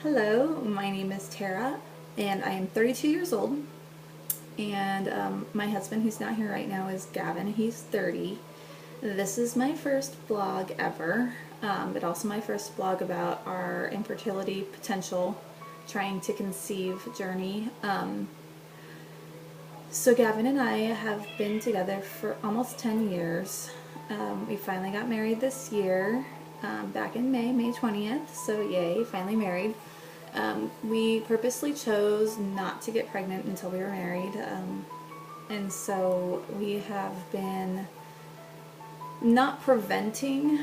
Hello, my name is Tara, and I am 32 years old, and my husband, who's not here right now, is Gavin. He's 30. This is my first blog ever, but also my first blog about our infertility potential, trying to conceive journey. So Gavin and I have been together for almost 10 years. We finally got married this year, back in May 20th, so yay, finally married. We purposely chose not to get pregnant until we were married, and so we have been not preventing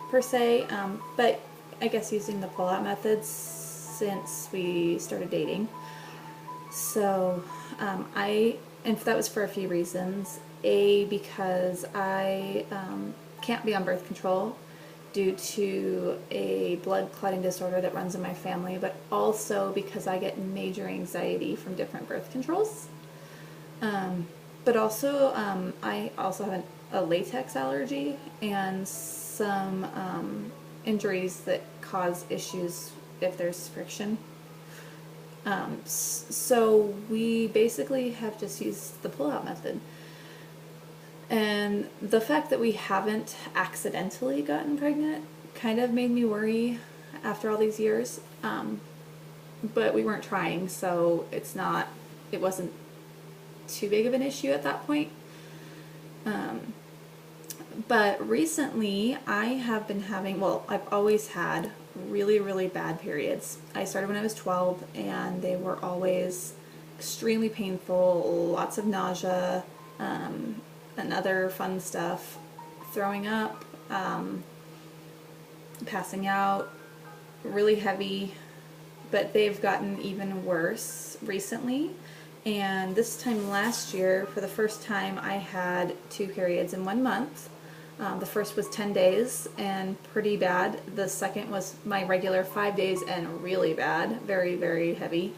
per se, but I guess using the pull-out methods since we started dating. So and that was for a few reasons. A, because I can't be on birth control due to a blood clotting disorder that runs in my family, but also because I get major anxiety from different birth controls. But also, I also have a latex allergy and some injuries that cause issues if there's friction. So we basically have just used the pull-out method. And the fact that we haven't accidentally gotten pregnant kind of made me worry after all these years. But we weren't trying, so it wasn't too big of an issue at that point. But recently I have been I've always had really, really bad periods. I started when I was 12, and they were always extremely painful, lots of nausea, and other fun stuff, throwing up, passing out, really heavy, but they've gotten even worse recently. And this time last year, for the first time, I had 2 periods in 1 month. The first was 10 days and pretty bad. The second was my regular 5 days and really bad, very, very heavy.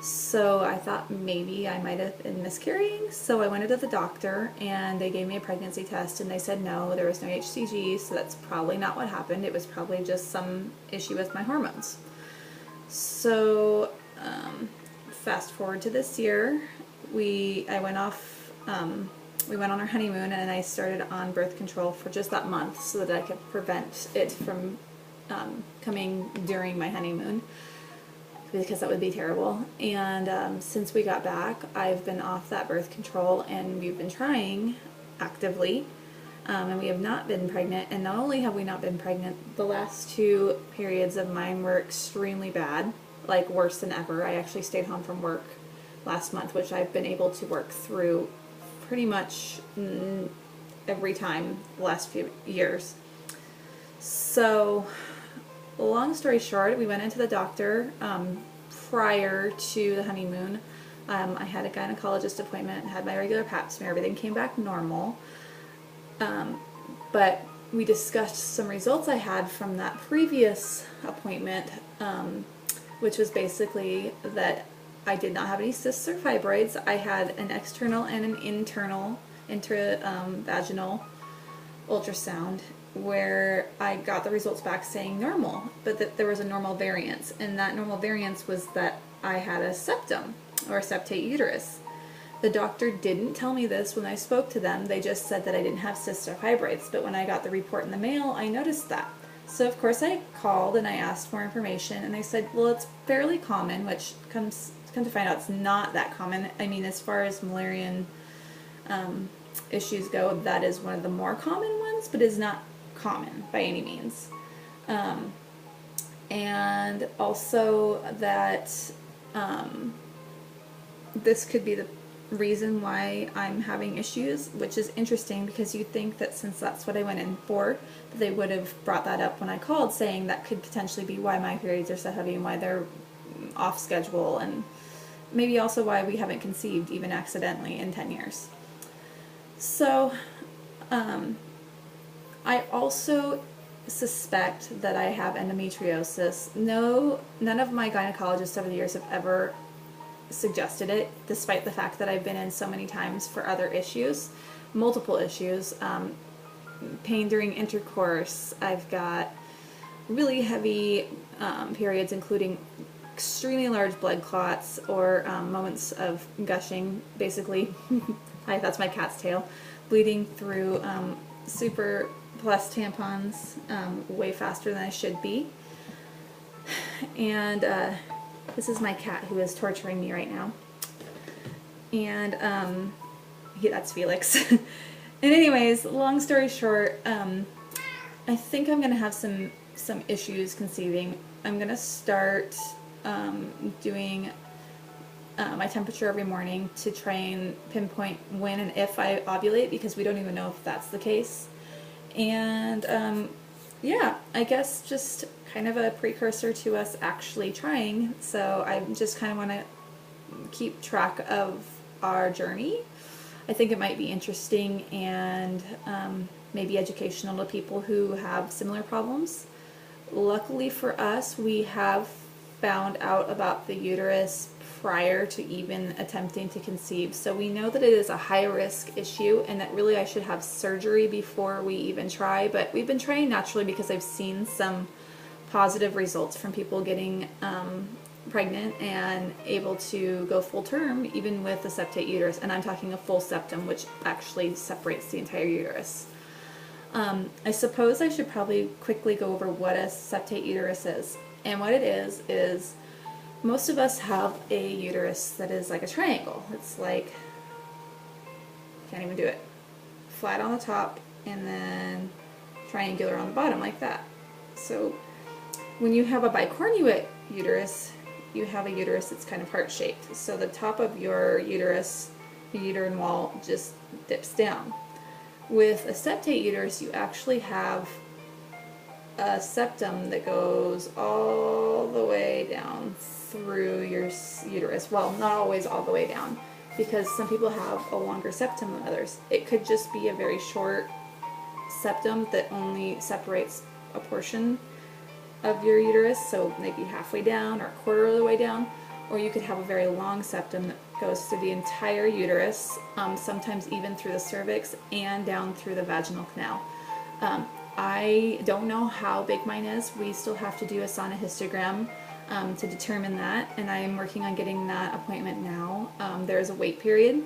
So I thought maybe I might have been miscarrying. So I went to the doctor and they gave me a pregnancy test, and they said no, there was no HCG, so that's probably not what happened. It was probably just some issue with my hormones. So fast forward to this year, we went on our honeymoon, and I started on birth control for just that month so that I could prevent it from coming during my honeymoon, because that would be terrible. And since we got back, I've been off that birth control, and we've been trying actively, and we have not been pregnant. And not only have we not been pregnant, the last 2 periods of mine were extremely bad, like worse than ever. I actually stayed home from work last month, which I've been able to work through pretty much every time the last few years. So long story short, we went into the doctor prior to the honeymoon. I had a gynecologist appointment, had my regular pap smear, everything came back normal. But we discussed some results I had from that previous appointment, which was basically that I did not have any cysts or fibroids. I had an external and an internal intravaginal ultrasound, where I got the results back saying normal, but that there was a normal variance, and that normal variance was that I had a septum, or a septate uterus. The doctor didn't tell me this when I spoke to them. They just said that I didn't have cysts or fibroids, but when I got the report in the mail, I noticed that. So of course I called and I asked for information, and they said, well, it's fairly common, which come to find out it's not that common. I mean, as far as Mullerian issues go, that is one of the more common ones, but is not common by any means. And also that this could be the reason why I'm having issues, which is interesting, because you'd think that since that's what I went in for, that they would have brought that up when I called, saying that could potentially be why my periods are so heavy and why they're off schedule, and maybe also why we haven't conceived even accidentally in 10 years. So I also suspect that I have endometriosis. None of my gynecologists over the years have ever suggested it, despite the fact that I've been in so many times for other issues, multiple issues, pain during intercourse. I've got really heavy periods, including extremely large blood clots or moments of gushing, basically. Hi, that's my cat's tail. Bleeding through super plus tampons way faster than I should be. And this is my cat who is torturing me right now. And that's Felix. And anyways, long story short, I think I'm going to have some issues conceiving. I'm going to start doing my temperature every morning to try and pinpoint when and if I ovulate, because we don't even know if that's the case. And yeah, I guess just kind of a precursor to us actually trying. So I just kind of want to keep track of our journey. I think it might be interesting and maybe educational to people who have similar problems. Luckily for us, we have found out about the uterus prior to even attempting to conceive. So we know that it is a high-risk issue and that really I should have surgery before we even try. But we've been trying naturally because I've seen some positive results from people getting pregnant and able to go full term even with a septate uterus. And I'm talking a full septum, which actually separates the entire uterus. I suppose I should probably quickly go over what a septate uterus is. And what it is most of us have a uterus that is like a triangle. It's like, can't even do it, flat on the top and then triangular on the bottom like that. So when you have a bicornuate uterus, you have a uterus that's kind of heart-shaped. So the top of your uterus, the uterine wall, just dips down. With a septate uterus, you actually have a septum that goes all the way down through your uterus. Well, not always all the way down, because some people have a longer septum than others. It could just be a very short septum that only separates a portion of your uterus, so maybe halfway down or a quarter of the way down. Or you could have a very long septum that goes through the entire uterus, sometimes even through the cervix and down through the vaginal canal. I don't know how big mine is. We still have to do a sonohystogram to determine that, and I'm working on getting that appointment now. There's a wait period,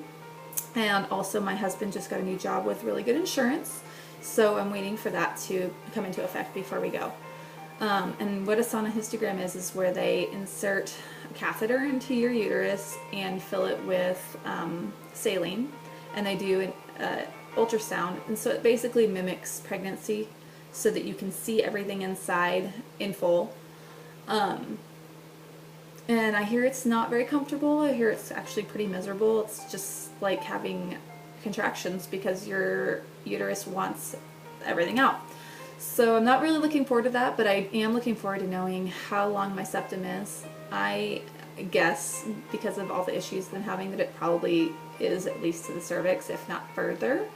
and also my husband just got a new job with really good insurance, so I'm waiting for that to come into effect before we go. And what a sonohystogram is where they insert a catheter into your uterus and fill it with saline, and they do an ultrasound, and so it basically mimics pregnancy so that you can see everything inside in full. And I hear it's not very comfortable. I hear it's actually pretty miserable. It's just like having contractions because your uterus wants everything out. So I'm not really looking forward to that, but I am looking forward to knowing how long my septum is. I guess, because of all the issues I've been having, that it probably is at least to the cervix, if not further.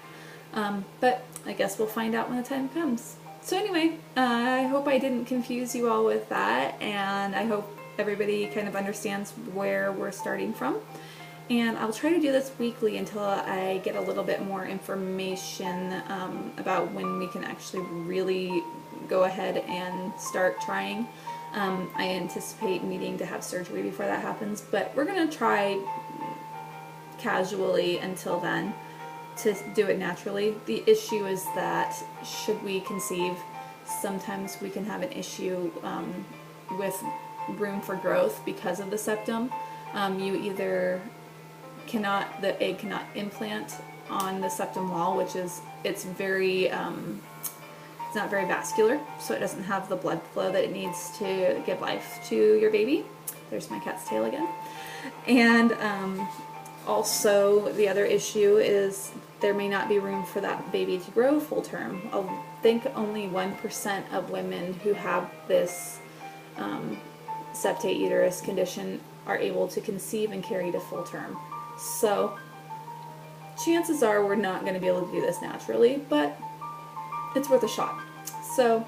But I guess we'll find out when the time comes. So anyway, I hope I didn't confuse you all with that, and I hope everybody kind of understands where we're starting from. And I'll try to do this weekly until I get a little bit more information about when we can actually really go ahead and start trying. I anticipate needing to have surgery before that happens, but we're going to try casually until then to do it naturally. The issue is that should we conceive, sometimes we can have an issue with room for growth because of the septum. You either the egg cannot implant on the septum wall, which is, it's not very vascular, so it doesn't have the blood flow that it needs to give life to your baby. There's my cat's tail again. And also the other issue is there may not be room for that baby to grow full term. I think only 1% of women who have this septate uterus condition are able to conceive and carry to full term. So chances are we're not going to be able to do this naturally, but it's worth a shot. So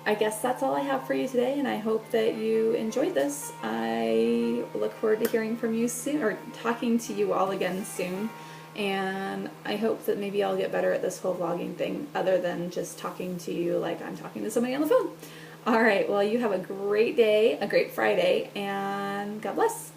I guess that's all I have for you today, and I hope that you enjoyed this. I look forward to hearing from you soon, or talking to you all again soon, and I hope that maybe I'll get better at this whole vlogging thing other than just talking to you like I'm talking to somebody on the phone. All right, well, you have a great day, a great Friday, and God bless.